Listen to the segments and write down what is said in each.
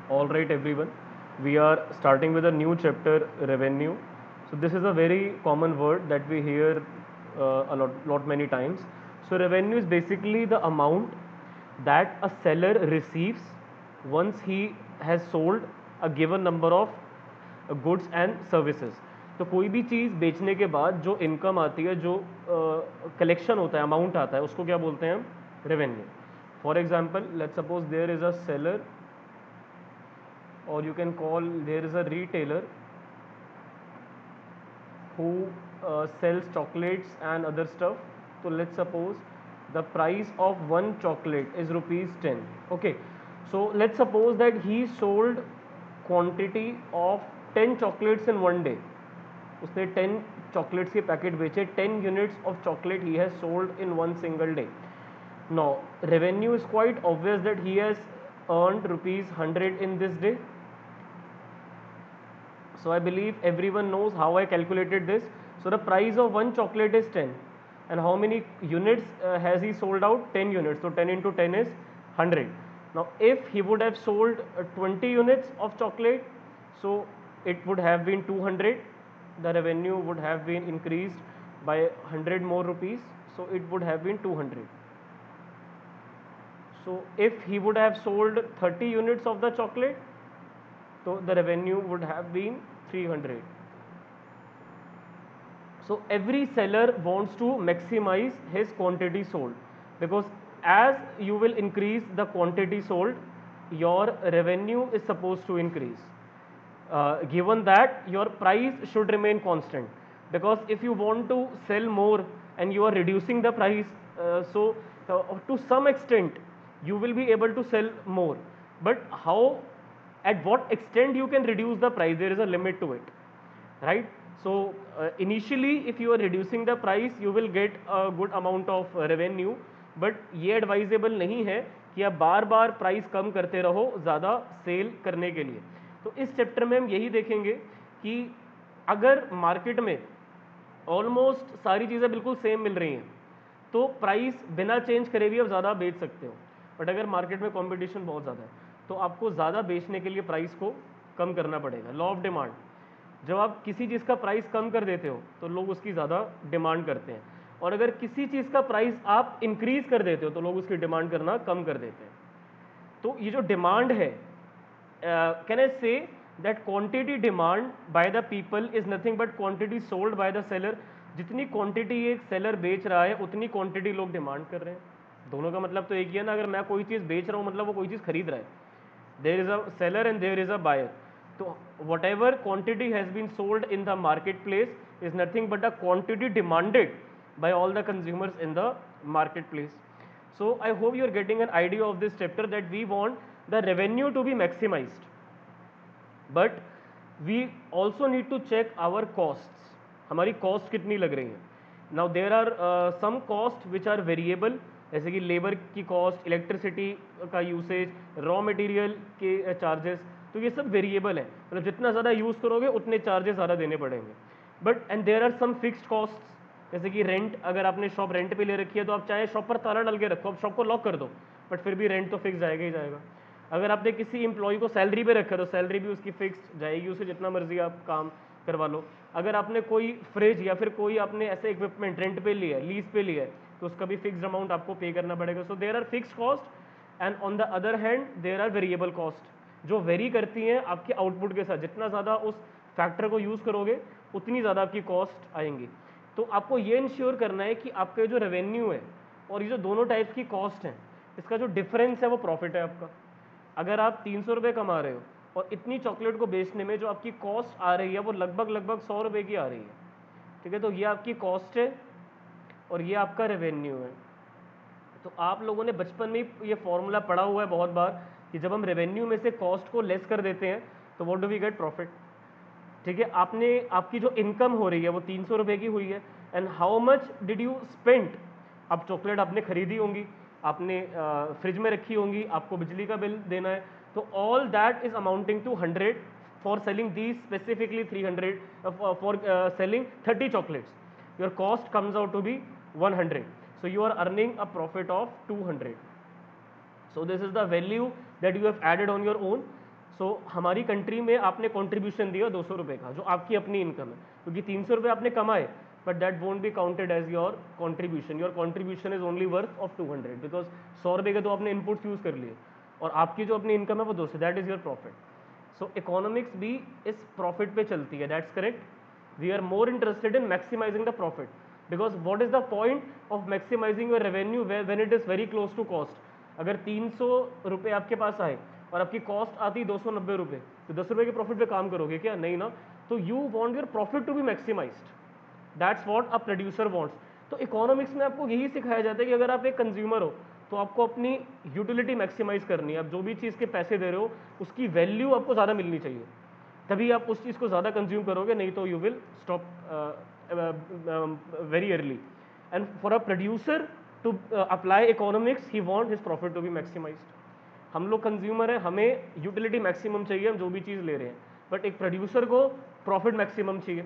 All right, everyone. We are starting with a new chapter, revenue. So this is a very common word that we hear lot many times. So revenue is basically the amount that a seller receives once he has sold a given number of goods and services. तो कोई भी चीज़ बेचने के बाद जो income आती है, जो कलेक्शन होता है, अमाउंट आता है, उसको क्या बोलते हैं हम? Revenue. For example, let suppose there is a seller, or you can call there is a retailer who sells chocolates and other stuff. So let's suppose the price of one chocolate is rupees 10. Okay, so let's suppose that he sold quantity of 10 chocolates in one day. उसने 10 chocolates के packet बेचे, 10 units of chocolate he has sold in one single day. Now revenue is quite obvious that he has earned rupees 100 in this day. So I believe everyone knows how I calculated this. So the price of one chocolate is 10, and how many units has he sold out? 10 units. So 10 into 10 is 100. Now if he would have sold 20 units of chocolate, so it would have been 200. The revenue would have been increased by 100 more rupees, so it would have been 200. So if he would have sold 30 units of the chocolate, so the revenue would have been 300. So every seller wants to maximize his quantity sold, because as you will increase the quantity sold, your revenue is supposed to increase, given that your price should remain constant. Because if you want to sell more and you are reducing the price, to some extent you will be able to sell more, but how, at what extent you can reduce the price? There is a limit to it, right? So initially if you are reducing the price, you will get a good amount of revenue, but ये advisable नहीं है कि आप बार बार price कम करते रहो ज़्यादा cell करने के लिए. तो इस चैप्टर में हम यही देखेंगे कि अगर मार्केट में ऑलमोस्ट सारी चीज़ें बिल्कुल सेम मिल रही हैं, तो प्राइस बिना चेंज करे भी आप ज़्यादा बेच सकते हो. बट अगर मार्केट में कंपटीशन बहुत ज़्यादा है, तो आपको ज़्यादा बेचने के लिए प्राइस को कम करना पड़ेगा. Law of demand. जब आप किसी चीज़ का प्राइस कम कर देते हो तो लोग उसकी ज़्यादा डिमांड करते हैं, और अगर किसी चीज़ का प्राइस आप इंक्रीज कर देते हो तो लोग उसकी डिमांड करना कम कर देते हैं. तो ये जो डिमांड है, can I say that quantity demand by the people is nothing but quantity sold by the seller. जितनी क्वांटिटी एक सेलर बेच रहा है, उतनी क्वांटिटी लोग डिमांड कर रहे हैं. दोनों का मतलब तो एक ही है ना. अगर मैं कोई चीज़ बेच रहा हूँ, मतलब वो कोई चीज़ खरीद रहा है. There is a seller and there is a buyer. तो whatever quantity has been sold in the marketplace is nothing but a quantity demanded by all the consumers in the marketplace. So I hope you are getting an idea of this chapter, that we want the revenue to be maximized, but we also need to check our costs. हमारी cost कितनी लग रही है. Now there are some cost which are variable, जैसे कि labour की cost, electricity का usage, raw material के चार्जेस. तो ये सब वेरिएबल है, मतलब जितना ज़्यादा यूज़ करोगे उतने चार्जेस ज़्यादा देने पड़ेंगे. But and there are some fixed costs, जैसे कि रेंट. अगर आपने शॉप रेंट पे ले रखी है, तो आप चाहे शॉप पर ताला डाल के रखो, आप शॉप को लॉक कर दो, बट फिर भी रेंट तो फिक्स जाएगा ही जाएगा. अगर आपने किसी एम्प्लॉय को सैलरी पे रखा है, तो सैलरी भी उसकी फिक्स जाएगी, उसे जितना मर्जी आप काम करवा लो. अगर आपने कोई फ्रिज या फिर कोई आपने ऐसे इक्विपमेंट रेंट पे लिया है, लीज पे लिया है, तो उसका भी फिक्स्ड अमाउंट आपको पे करना पड़ेगा. So there are fixed cost, and on the other hand there are variable cost, जो वेरी करती हैं आपके आउटपुट के साथ. जितना ज़्यादा उस फैक्टर को यूज़ करोगे, उतनी ज़्यादा आपकी कॉस्ट आएंगी. तो आपको ये इंश्योर करना है कि आपके जो रेवेन्यू है और ये जो दोनों टाइप्स की कॉस्ट हैं, इसका जो डिफरेंस है वो प्रॉफिट है आपका. अगर आप 300 रुपये कमा रहे हो, और इतनी चॉकलेट को बेचने में जो आपकी कॉस्ट आ रही है वो लगभग 100 रुपये की आ रही है, ठीक है. तो ये आपकी कॉस्ट है और ये आपका रेवेन्यू है. तो आप लोगों ने बचपन में ये फॉर्मूला पढ़ा हुआ है बहुत बार, कि जब हम रेवेन्यू में से कॉस्ट को लेस कर देते हैं, तो what do we get? Profit. ठीक है. आपकी जो इनकम हो रही है वो 300 रुपये की हुई है, and how much did you spend? अब चॉकलेट आपने खरीदी होंगी, आपने फ्रिज में रखी होंगी, आपको बिजली का बिल देना है, तो all that is amounting to 100 for selling these specifically 300 for selling 30 chocolates. Your cost comes out to be 100. So you are earning a profit of 200. So this is the value that you have added on your own. हमारी country में आपने contribution दिया 200 रुपये का, जो आपकी अपनी income है, क्योंकि 300 रुपये आपने कमाए, but that won't be counted as your contribution. Your contribution is only worth of 200, because 100 रुपये के तो आपने इनपुट्स यूज़ कर लिए, और आपकी जो अपनी इनकम है वो 200, that is your profit. So economics भी इस प्रॉफिट पे चलती है. That's correct. We are more interested in maximising the profit, because what is the point of maximising your revenue when it is very close to cost. अगर 300 रुपये आपके पास आए और आपकी कॉस्ट आती 290 रुपये, तो 10 रुपये के प्रॉफिट पे काम करोगे क्या? नहीं ना. तो you want your profit to be maximised. That's what a producer wants. तो इकोनॉमिक्स में आपको यही सिखाया जाता है कि अगर आप एक कंज्यूमर हो तो आपको अपनी यूटिलिटी मैक्सिमाइज करनी है. आप जो भी चीज़ के पैसे दे रहे हो उसकी वैल्यू आपको ज़्यादा मिलनी चाहिए, तभी आप उस चीज़ को ज़्यादा कंज्यूम करोगे, नहीं तो you will stop very early. And for a producer to apply economics, he want his profit to be maximised. हम लोग कंज्यूमर है, हमें यूटिलिटी मैक्सिमम चाहिए, हम जो भी चीज़ ले रहे हैं, बट एक प्रोड्यूसर को प्रॉफिट मैक्सिमम चाहिए.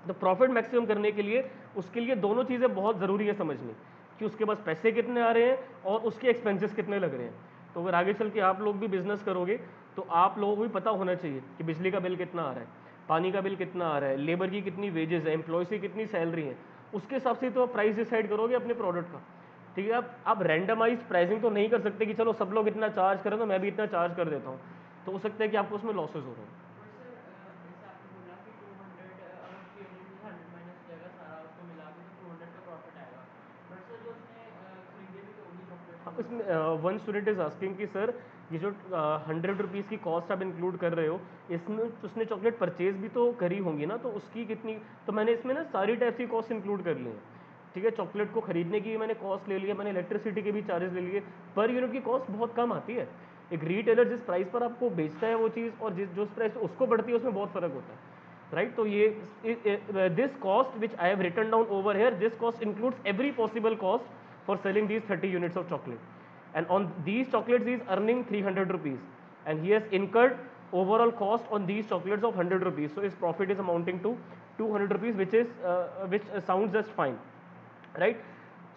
तो प्रॉफिट मैक्सिमम करने के लिए उसके लिए दोनों चीज़ें बहुत ज़रूरी है समझनी, कि उसके पास पैसे कितने आ रहे हैं और उसके एक्सपेंसेस कितने लग रहे हैं. तो अगर आगे चल के आप लोग भी बिजनेस करोगे तो आप लोगों को भी पता होना चाहिए कि बिजली का बिल कितना आ रहा है, पानी का बिल कितना आ रहा है, लेबर की कितनी वेजेस है, एम्प्लॉयज़ की कितनी सैलरी है. उसके हिसाब से तो आप प्राइस डिसाइड करोगे अपने प्रोडक्ट का. ठीक है. आप रैंडमाइज प्राइसिंग तो नहीं कर सकते कि चलो सब लोग इतना चार्ज करें तो मैं भी इतना चार्ज कर देता हूँ, तो हो सकता है कि आपको उसमें लॉसेज हो रहे हैं. इसमें वन स्टूडेंट इज आस्किंग कि सर ये जो 100 रुपीज़ की कॉस्ट आप इंक्लूड कर रहे हो, इसमें उसने चॉकलेट परचेज भी तो करी होंगी ना, तो उसकी कितनी. तो मैंने इसमें ना सारी टाइप की कॉस्ट इंक्लूड कर ली है. ठीक है. चॉकलेट को खरीदने की मैंने कॉस्ट ले लिया, मैंने इलेक्ट्रिसिटी के भी चार्जेस ले लिए. पर यूनिट की कॉस्ट बहुत कम आती है. एक रिटेलर जिस प्राइस पर आपको बेचता है वो चीज़ और जिस प्राइस उसको बढ़ती है उसमें बहुत फ़र्क होता है. राइट. तो ये this cost which I have written down over here, this cost includes every possible cost for selling these 30 units of chocolate, and on these chocolates he is earning 300 rupees, and he has incurred overall cost on these chocolates of 100 rupees, so his profit is amounting to 200 rupees, which sounds just fine, right?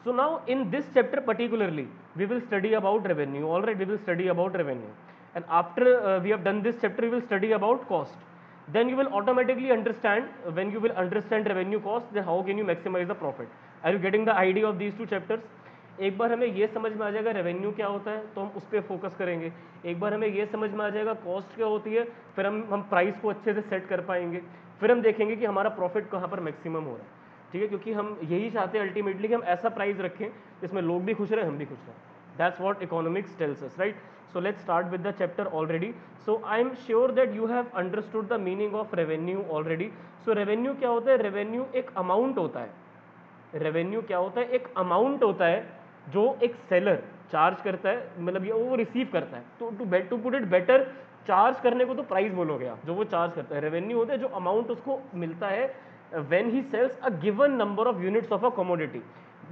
So now in this chapter particularly we will study about revenue. All right, we will study about revenue, and after we have done this chapter we will study about cost. Then you will automatically understand, when you will understand revenue cost, then how can you maximize the profit. Are you getting the idea of these two chapters? एक बार हमें ये समझ में आ जाएगा revenue क्या होता है तो हम उस पर फोकस करेंगे. एक बार हमें ये समझ में आ जाएगा कॉस्ट क्या होती है, फिर हम प्राइस को अच्छे से सेट कर पाएंगे. फिर हम देखेंगे कि हमारा प्रॉफिट कहाँ पर मैक्सिमम हो रहा है. ठीक है. क्योंकि हम यही चाहते हैं अल्टीमेटली कि हम ऐसा प्राइस रखें जिसमें लोग भी खुश रहें, हम भी खुश रहें. That's what economics tells us, right. So let's start with the chapter already. So I am sure that you have understood the meaning of revenue already. So revenue क्या होता है? revenue एक अमाउंट होता है. रेवेन्यू क्या होता है? एक अमाउंट होता है जो एक सेलर चार्ज करता है, मतलब ये वो रिसीव करता है. तो to put it better, charge करने को तो प्राइस बोलोगे आप, जो वो चार्ज करता है. रेवेन्यू होता है जो अमाउंट उसको मिलता है when he sells a given number of units of a commodity.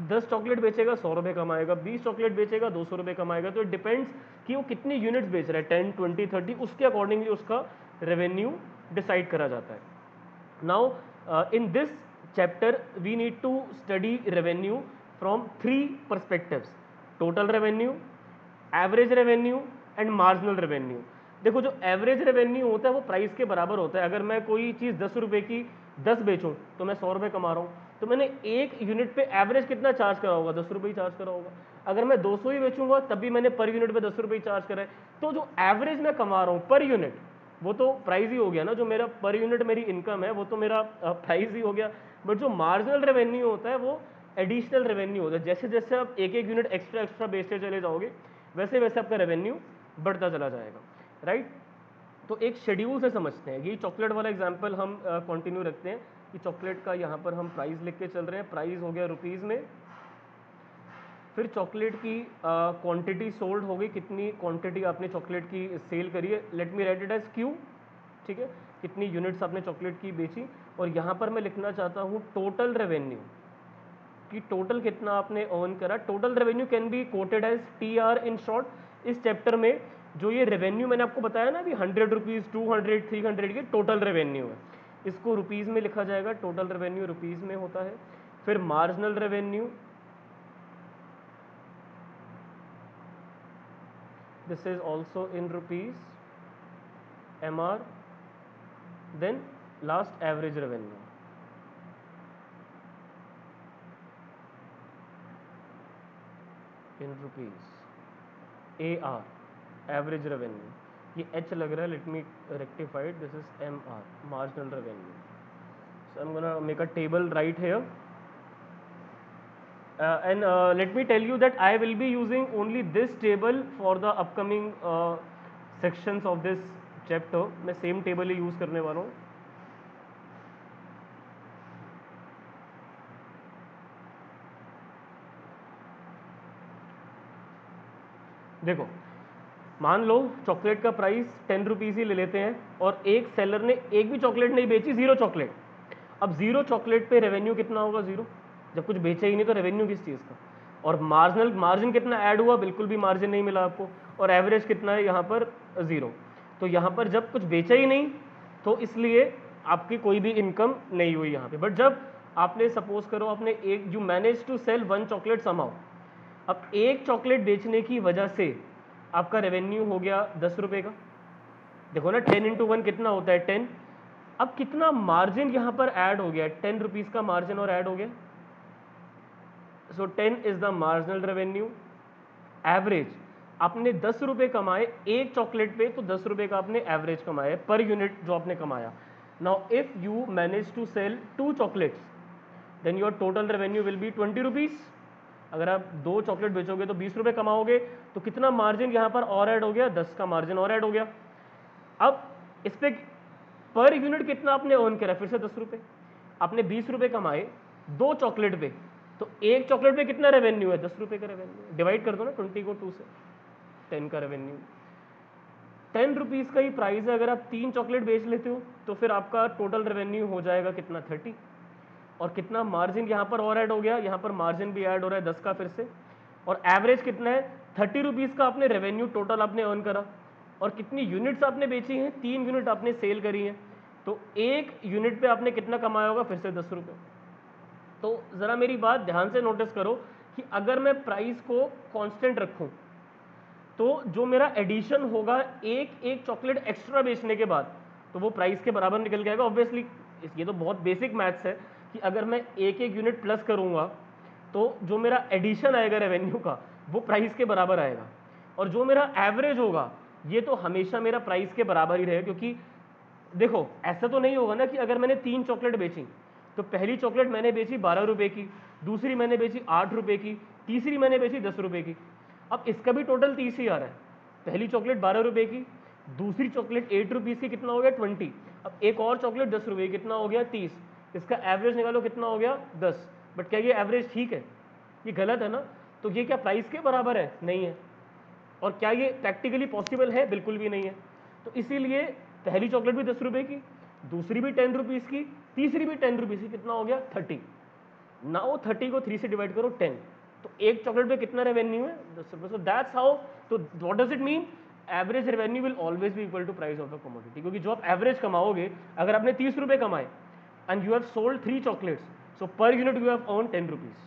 10 chocolate बेचेगा 100 रुपये कमाएगा, 20 चॉकलेट बेचेगा 200 रुपये कमाएगा. तो इट डिपेंड्स कि वो कितनी यूनिट्स बेच रहा है, 10, 20, 30, उसके अकॉर्डिंगली उसका रेवेन्यू डिसाइड करा जाता है. Now in this chapter we need to study revenue from three perspectives: total revenue, average revenue and marginal revenue. देखो, जो एवरेज रेवेन्यू होता है वो प्राइस के बराबर होता है. अगर मैं कोई चीज़ 10 रुपये की 10 बेचूं तो मैं 100 रुपये कमा रहा हूँ, तो मैंने एक यूनिट पे एवरेज कितना चार्ज करा होगा? 10 रुपये ही चार्ज करा होगा. अगर मैं 200 ही बेचूंगा तब भी मैंने पर यूनिट पे 10 रुपये ही चार्ज करा है. तो जो एवरेज मैं कमा रहा हूँ पर यूनिट, वो तो प्राइस ही हो गया ना. जो मेरा पर यूनिट मेरी इनकम है वो तो मेरा प्राइस ही हो गया. बट जो मार्जिनल रेवेन्यू होता है वो एडिशनल रेवेन्यू होता है. जैसे जैसे आप एक एक यूनिट एक्स्ट्रा बेचते चले जाओगे वैसे वैसे आपका रेवेन्यू बढ़ता चला जाएगा, राइट. तो एक शेड्यूल से समझते हैं. यही चॉकलेट वाला एग्जांपल हम कंटिन्यू रखते हैं कि चॉकलेट का यहाँ पर हम प्राइस लिख के चल रहे हैं. प्राइस हो गया रुपीज़ में. फिर चॉकलेट की क्वांटिटी सोल्ड हो गई, कितनी क्वांटिटी आपने चॉकलेट की सेल करी है. Let me write it as Q. ठीक है. कितनी यूनिट्स आपने चॉकलेट की बेची. और यहाँ पर मैं लिखना चाहता हूँ टोटल रेवेन्यू, कि टोटल कितना आपने अर्न करा. Total revenue can be quoted as TR in short. इस चैप्टर में जो ये रेवेन्यू मैंने आपको बताया ना, अभी 100 रुपीज़, 200, 300 के टोटल रेवेन्यू है, इसको रुपीज़ में लिखा जाएगा. टोटल रेवेन्यू रुपीज़ में होता है. फिर marginal revenue, this is also in rupees. MR, then last average revenue. In rupees, AR, average revenue. ये H लग रहा है, let me rectify it. This is MR, marginal revenue. So I'm gonna make a table right here. And let me tell you that I will be using only this table for the upcoming sections of this chapter. मैं same table ही use करने वाला हूँ. देखो, मान लो chocolate का price 10 rupees ही ले लेते हैं और एक सेलर ने एक भी चॉकलेट नहीं बेची, 0 चॉकलेट. अब 0 चॉकलेट पे रेवेन्यू कितना होगा? 0. जब कुछ बेचा ही नहीं तो रेवेन्यू किस चीज़ का? और मार्जिन कितना ऐड हुआ? बिल्कुल भी मार्जिन नहीं मिला आपको. और एवरेज कितना है यहाँ पर? 0. तो यहाँ पर जब कुछ बेचा ही नहीं तो इसलिए आपकी कोई भी इनकम नहीं हुई यहाँ पे. बट जब आपने सपोज करो आपने you manage to sell 1 chocolate somehow. अब एक चॉकलेट बेचने की वजह से आपका रेवेन्यू हो गया 10 रुपए का. देखो ना, 10 × 1 कितना होता है? 10. अब कितना मार्जिन यहां पर ऐड हो गया? 10 रुपीज का मार्जिन और ऐड हो गया. सो 10 is the marginal revenue. Average आपने 10 रुपए कमाए एक चॉकलेट पे, तो 10 रुपए का आपने एवरेज कमाया पर यूनिट जो आपने कमाया. Now if you manage to sell 2 chocolates then your total revenue will be 20 rupees. अगर आप 2 चॉकलेट बेचोगे तो 20 रुपए कमाओगे. तो कितना मार्जिन यहां पर और ऐड हो गया? 10 का मार्जिन और ऐड हो गया. अब इस पे पर यूनिट कितना आपने अर्न करा? फिर से 10 रुपए. आपने 20 रुपए कमाए 2 चॉकलेट पे, तो एक चॉकलेट पे कितना रेवेन्यू है? 10 रुपए का रेवेन्यू. डिवाइड कर दो ना 20 को 2 से, 10 का रेवेन्यू. 10 रुपीज का ही प्राइस है. अगर आप 3 चॉकलेट बेच लेते हो तो फिर आपका टोटल रेवेन्यू हो जाएगा कितना? 30. और कितना मार्जिन यहाँ पर और ऐड हो गया? यहाँ पर मार्जिन भी ऐड हो रहा है 10 का फिर से. और एवरेज कितना है? 30 रुपीज़ का आपने रेवेन्यू टोटल आपने अर्न करा. और कितनी यूनिट्स आपने बेची हैं? 3 यूनिट आपने सेल करी हैं. तो एक यूनिट पे आपने कितना कमाया होगा? फिर से 10 रुपये. तो ज़रा मेरी बात ध्यान से नोटिस करो कि अगर मैं प्राइस को कांस्टेंट रखूं तो जो मेरा एडिशन होगा एक चॉकलेट एक्स्ट्रा बेचने के बाद, तो वो प्राइस के बराबर निकल के आएगा. ऑब्वियसली ये तो बहुत बेसिक मैथ्स है कि अगर मैं एक यूनिट प्लस करूंगा तो जो मेरा एडिशन आएगा रेवेन्यू का वो प्राइस के बराबर आएगा. और जो मेरा एवरेज होगा ये तो हमेशा मेरा प्राइस के बराबर ही रहेगा. क्योंकि देखो, ऐसा तो नहीं होगा ना कि अगर मैंने 3 चॉकलेट बेची तो पहली चॉकलेट मैंने बेची 12 रुपए की, दूसरी मैंने बेची 8 रुपए की, तीसरी मैंने बेची 10 रुपए की. अब इसका भी टोटल 30 ही आ रहा है. पहली चॉकलेट 12 रुपए की, दूसरी चॉकलेट 8 रुपीज़ की, कितना हो गया? 20. अब एक और चॉकलेट 10 रुपए, कितना हो गया? 30. इसका एवरेज निकालो कितना हो गया? 10. बट क्या ये एवरेज ठीक है? ये गलत है ना. तो ये क्या प्राइस के बराबर है? नहीं है. और क्या ये प्रैक्टिकली पॉसिबल है? बिल्कुल भी नहीं है. तो इसीलिए पहली चॉकलेट भी 10 रुपए की, दूसरी भी 10 रुपीज़ की, तीसरी भी 10 रुपीज़ की, कितना हो गया? 30. नाउ 30 को 3 से डिवाइड करो 10. तो एक चॉकलेट पे कितना रेवेन्यू है? 10 रुपये. So that's how. तो what does it mean? Average revenue will always be equal to price of the commodity. क्योंकि जो आप एवरेज कमाओगे, अगर आपने 30 रुपये कमाए and you have sold 3 chocolates, so per unit you have earned 10 rupees.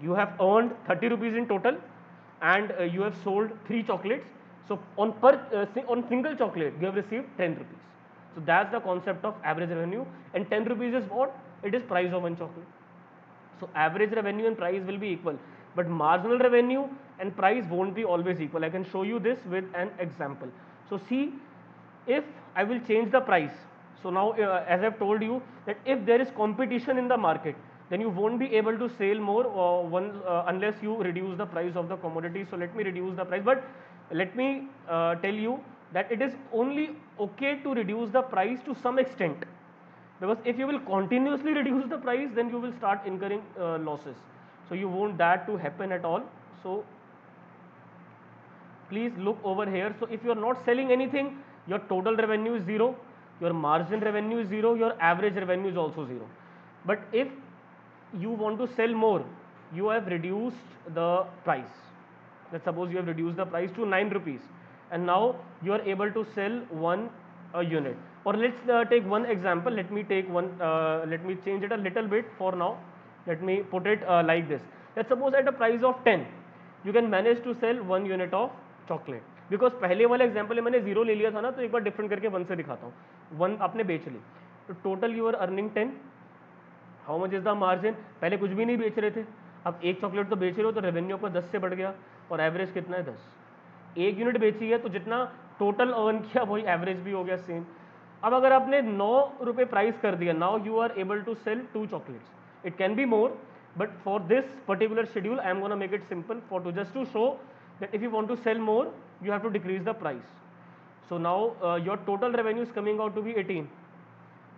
You have earned 30 rupees in total and you have sold 3 chocolates. So on single chocolate you have received 10 rupees. So that's the concept of average revenue. And 10 rupees is what? It is price of one chocolate. So average revenue and price will be equal, but marginal revenue and price won't be always equal. I can show you this with an example. So see, if I will change the price, so now as I've told you that if there is competition in the market, then you won't be able to sell more unless you reduce the price of the commodity. So let me reduce the price, but let me tell you that it is only okay to reduce the price to some extent, because if you will continuously reduce the price then you will start incurring losses. So you want that to happen at all. So please look over here. So if you are not selling anything, your total revenue is 0, your margin revenue is 0, your average revenue is also 0. But if you want to sell more, you have reduced the price. Let's suppose you have reduced the price to 9 rupees and now you are able to sell one unit. Or let's take one example. Let me take one, let me change it a little bit for now. Let me put it like this. Let's suppose at a price of 10, you can manage to sell 1 unit of chocolate. Because पहले वाले example में मैंने 0 ले लिया था ना, तो एक बार डिफरेंट करके 1 से दिखाता हूँ. 1 आपने बेच ली, तो total you are earning 10. How much is the margin? पहले कुछ भी नहीं बेच रहे थे, अब एक चॉकलेट तो बेच रहे हो, तो रेवेन्यू आपका 10 से बढ़ गया, और एवरेज कितना है 10. एक यूनिट बेची है तो जितना टोटल अर्न किया वही एवरेज भी हो गया सेम. अब अगर आपने 9 रुपये प्राइस कर दिया, now you are able to sell 2 chocolates. It can be more, but for this particular schedule I am gonna make it simple for to just to show that if you want to sell more, you have to decrease the price. So now your total revenue is coming out to be 18.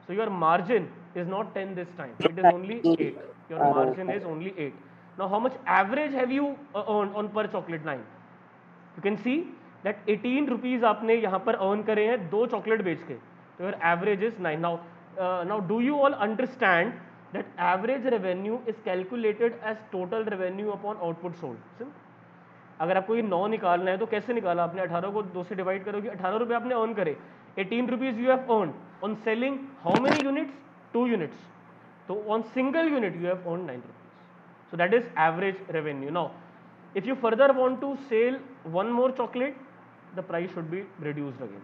So your margin is not 10 this time, it is only 8. Your margin is only 8. Now how much average have you earned on per chocolate line? You can see that 18 rupees आपने यहाँ पर earn करे हैं 2 chocolate बेच के, तो your average is 9. Now do you all understand that average revenue is calculated as total revenue upon output sold? Simple. अगर आपको ये 9 निकालना है तो कैसे निकाला आपने? 18 को 2 से डिवाइड करोगे, 18 रुपये आपने अर्न करे, 18 rupees you have earn on selling how many units? 2 units. तो on single unit you have earn 9 rupees. So that is average revenue. Now if you further want to sell one more chocolate, the price should be reduced again.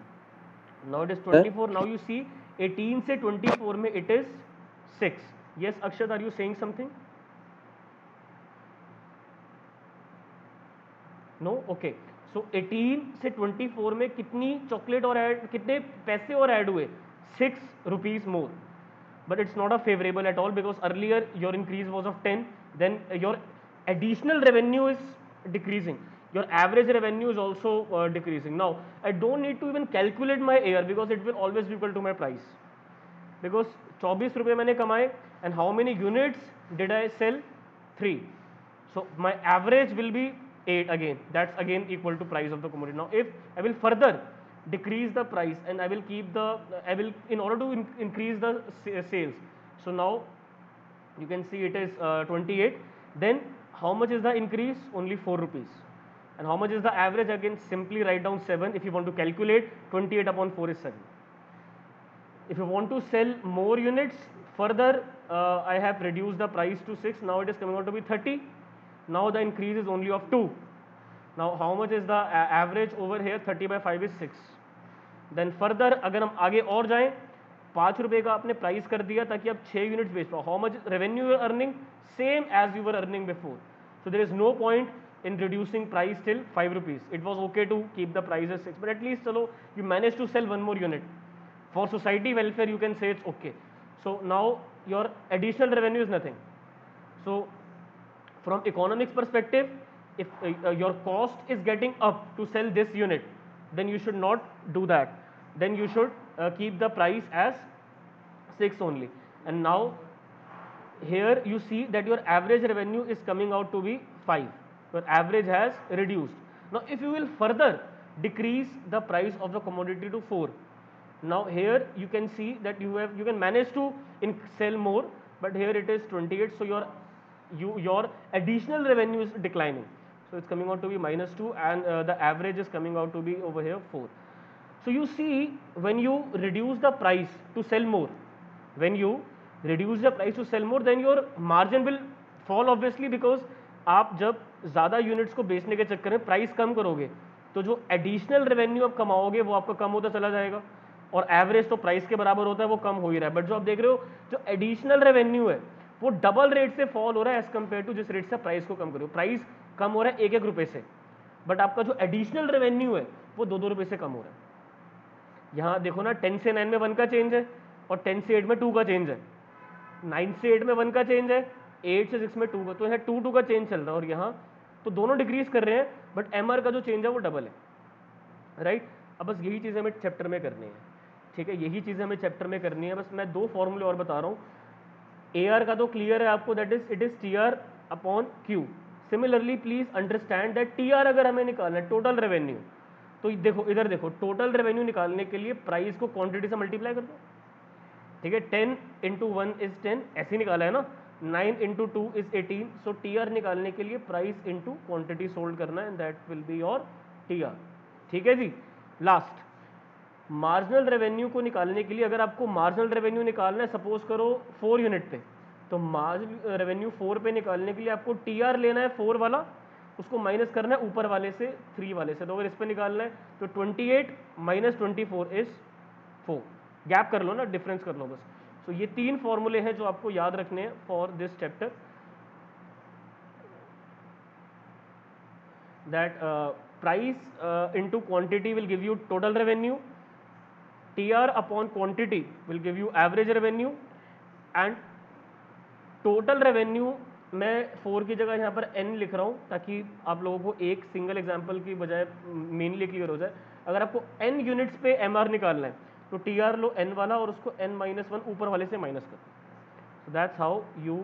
Now it is 24. Now you see 18 से 24 में it is 6. Yes Akshat, are you saying something? No, okay. So 18 से 24 में कितनी chocolate और add, कितने पैसे और add हुए? 6 rupees more. But it's not a favourable at all because earlier your increase was of 10, then your additional revenue is decreasing, your average revenue is also decreasing. Now I don't need to even calculate my AR because it will always be equal to my price, because 24 रुपये मैंने कमाए and how many units did I sell? 3. So my average will be 8 again. That's again equal to price of the commodity. Now if I will further decrease the price and I will keep the, I will, in order to increase the sales, so now you can see it is 28. Then how much is the increase? Only 4 rupees. And how much is the average? Again simply write down 7. If you want to calculate, 28 upon 4 is 7. If you want to sell more units, further I have reduced the price to 6. Now it is coming out to be 30. Now the increase is only of 2. Now how much is the average over here? 30 by 5 is 6. Then further अगर हम आगे और जाएं, 5 रुपये का आपने price कर दिया ताकि आप 6 यूनिट्स बेच पाओ. How much revenue you are earning? Same as you were earning before. So there is no point in reducing price till 5 rupees. It was okay to keep the price as 6, but at least chalo you managed to sell one more unit. For society welfare you can say it's okay. So now your additional revenue is nothing. So from economics perspective, if your cost is getting up to sell this unit, then you should not do that. Then you should keep the price as 6 only. And now here you see that your average revenue is coming out to be 5. Your average has reduced. Now if you will further decrease the price of the commodity to 4, now here you can see that you can manage to sell more, but here it is 28. So your additional revenue is declining. So it's coming out to be -2, and the average is coming out to be over here 4. So you see, when you reduce the price to sell more, when you reduce the price to sell more, then your margin will fall obviously, because आप जब ज़्यादा units को बेचने के चक्कर में price कम करोगे तो जो एडिशनल रेवेन्यू आप कमाओगे वो आपका कम होता चला जाएगा, और एवरेज तो प्राइस के बराबर होता है, वो कम हो ही रहा है. बट जो आप देख रहे हो, जो एडिशनल रेवेन्यू है वो डबल रेट से फॉल हो रहा है एज कम्पेयर टू जिस रेट से प्राइस को कम करो. प्राइस कम हो रहा है 1-1 रुपये से, बट आपका जो एडिशनल रेवेन्यू है वो 2-2 रुपये से कम हो रहा है. यहाँ देखो ना, 10 से 9 में 1 का चेंज है, और 10 से 8 में 2 का चेंज है, 9 से 8 में 1 का चेंज है, 8 से 6 में 2 का, तो यहाँ 2 का चेंज चल रहा है, और यहाँ तो दोनों डिक्रीज कर रहे हैं, बट एमआर का जो चेंज है वो डबल है. राइट. अब बस यही चीज़ हमें चैप्टर में करनी है. ठीक है, यही चीज़ हमें चैप्टर में करनी है. बस मैं 2 फॉर्मूले और बता रहा हूँ. AR का तो क्लियर है आपको, that is it is TR upon Q. Similarly please understand that TR अगर हमें निकालना है टोटल रेवेन्यू, तो देखो इधर देखो, टोटल रेवेन्यू निकालने के लिए प्राइस को क्वांटिटी से मल्टीप्लाई कर दो. ठीक है, 10 × 1 इज 10, ऐसे निकाला है ना. 9 × 2 इज 18. सो TR निकालने के लिए प्राइस इंटू क्वांटिटी सोल्ड करना है, and that will be your TR. ठीक है जी. लास्ट, मार्जिनल रेवेन्यू को निकालने के लिए, अगर आपको मार्जिनल रेवेन्यू निकालना है, सपोज करो 4 यूनिट पे, तो मार्जिनल रेवेन्यू 4 पे निकालने के लिए आपको TR लेना है 4 वाला, उसको माइनस करना है ऊपर वाले से 3 वाले से, तो अगर इस पे निकालना है तो 28 माइनस 24 इज 4। गैप कर लो ना, डिफरेंस कर लो बस। सो ये 3 फॉर्मूले हैं जो आपको याद रखने हैं for this chapter, that price into quantity will give you total revenue, TR upon quantity will give you average revenue, and total revenue मैं 4 की जगह यहाँ पर n लिख रहा हूँ ताकि आप लोगों को एक सिंगल एग्जांपल की बजाय मेनली क्लियर हो जाए। अगर आपको n यूनिट्स पे MR निकालना है तो TR लो n वाला और उसको n-1 ऊपर वाले से माइनस कर दो। So that's how you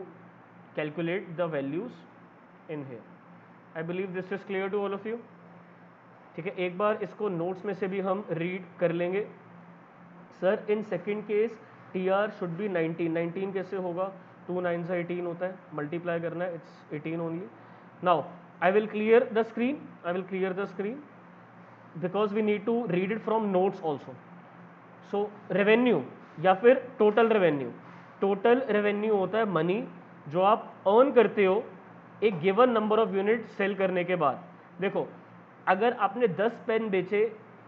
calculate the values in here. I believe this is clear to all of you. ठीक है, एक बार इसको नोट्स में से भी हम रीड कर लेंगे। Sir in second case T R should be 19, 19 कैसे होगा, 2 9 से 18 होता है, मल्टीप्लाई करना है, it's 18 only. Now I will clear the screen, because we need to read it from notes also. So revenue या फिर टोटल रेवेन्यू होता है मनी जो आप अर्न करते हो एक given number of unit sell करने के बाद। देखो अगर आपने 10 पेन बेचे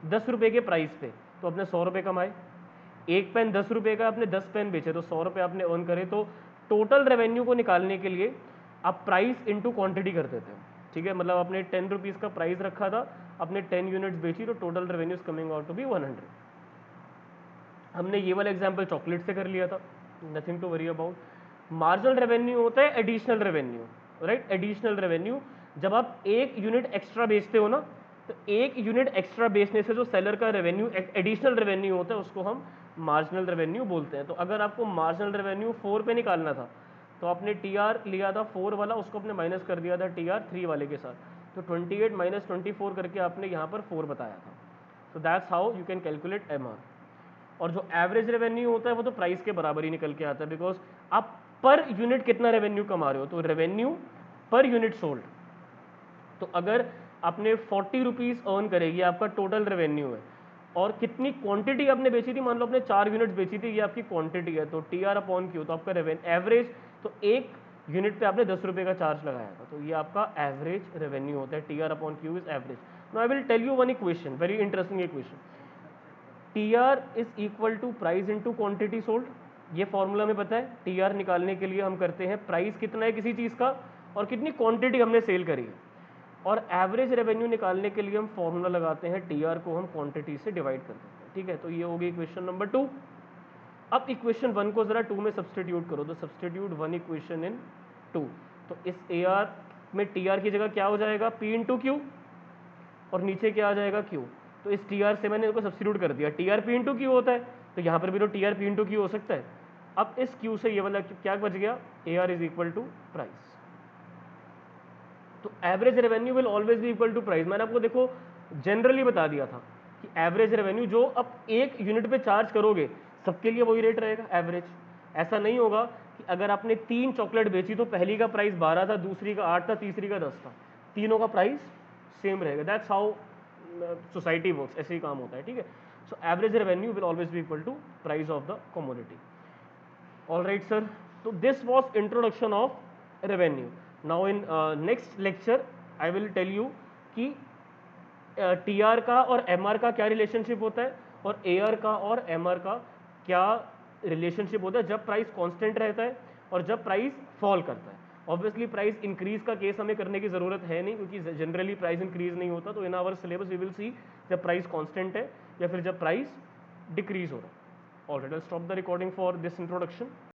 10 रुपए के प्राइस पे तो आपने 100 रुपए कमाए, एक पेन 10 रुपए का, आपने 10 पेन बेचे तो 100 रुपए आपने अर्न करे। तो टोटल रेवेन्यू को निकालने के लिए आप प्राइस इंटू क्वांटिटी कर देते हो, ठीक है। मतलब आपने 10 रुपीज़ का प्राइस रखा था, आपने 10 यूनिट्स बेची तो total revenue is coming out to be 100। हमने ये वाला एग्जाम्पल चॉकलेट से कर लिया था, nothing to worry about. Marginal revenue होता है additional revenue, right. Additional revenue जब आप एक यूनिट एक्स्ट्रा बेचते हो ना, तो एक यूनिट एक्स्ट्रा बेचने से जो सेलर का रेवेन्यू एडिशनल रेवेन्यू होता है उसको हम मार्जिनल रेवेन्यू बोलते हैं। तो अगर आपको मार्जिनल रेवेन्यू 4 पे निकालना था तो आपने टीआर लिया था 4 वाला, उसको आपने माइनस कर दिया था टीआर 3 वाले के साथ, तो 28 माइनस 24 करके आपने यहाँ पर 4 बताया था। सो that's how you can calculate MR. और जो एवरेज रेवेन्यू होता है वो तो प्राइस के बराबर ही निकल के आता है, बिकॉज आप पर यूनिट कितना रेवेन्यू कमा रहे हो, तो रेवेन्यू पर यूनिट सोल्ड। तो अगर आपने 40 रुपीज़ अर्न करेगी आपका टोटल रेवेन्यू है, और कितनी क्वांटिटी आपने बेची थी, मान लो आपने 4 यूनिट बेची थी, ये आपकी क्वांटिटी है, तो टी आर अपॉन क्यू, तो आपका रेवेन्यू एवरेज, तो एक यूनिट पे आपने 10 रुपये का चार्ज लगाया था, तो ये आपका एवरेज रेवेन्यू होता है। T R upon Q is average. Now I will tell you one equation, very interesting equation. T R is equal to price into quantity sold. ये फॉर्मूला में पता है, टी आर निकालने के लिए हम करते हैं प्राइस कितना है किसी चीज़ का और कितनी क्वांटिटी हमने सेल करी है, और एवरेज रेवेन्यू निकालने के लिए हम फॉर्मूला लगाते हैं टी आर को हम क्वांटिटी से डिवाइड कर देते हैं, ठीक है। तो ये होगी इक्वेशन नंबर 2। अब इक्वेशन 1 को जरा 2 में सब्सटीट्यूट करो, तो सब्सटीट्यूट 1 इक्वेशन इन 2। तो इस ए आर में टी आर की जगह क्या हो जाएगा, पी इंटू क्यू, और नीचे क्या आ जाएगा, क्यू। तो इस टी आर से मैंने इनको सब्सटीट्यूट कर दिया, T R P into Q होता है, तो यहाँ पर भी तो T R P into Q हो सकता है। अब इस क्यू से ये वाला क्या बच गया, A R is equal to price. तो average revenue will always be equal to price. मैंने आपको देखो जनरली बता दिया था कि एवरेज रेवेन्यू जो अब एक यूनिट पे चार्ज करोगे सबके लिए वही रेट रहेगा एवरेज। ऐसा नहीं होगा कि अगर आपने 3 चॉकलेट बेची तो पहली का प्राइस 12 था, दूसरी का 8 था, तीसरी का 10 था, तीनों का प्राइस सेम रहेगा। दैट्स हाउ सोसाइटी वर्क्स, ऐसे ही काम होता है, ठीक है। So average revenue will always be equal to price of the commodity. All right sir, तो this was introduction of revenue. Now in next lecture I will tell you कि T R का और एम आर का क्या relationship होता है, और A R का और एम आर का क्या रिलेशनशिप होता है जब प्राइस कांस्टेंट रहता है और जब प्राइस फॉल करता है। ऑब्वियसली प्राइस इंक्रीज का केस हमें करने की जरूरत है नहीं, क्योंकि जनरली प्राइस इंक्रीज नहीं होता। तो in our syllabus we will see जब प्राइस कांस्टेंट है या फिर जब प्राइस डिक्रीज हो रहा है। Alright, I will stop the recording for this introduction.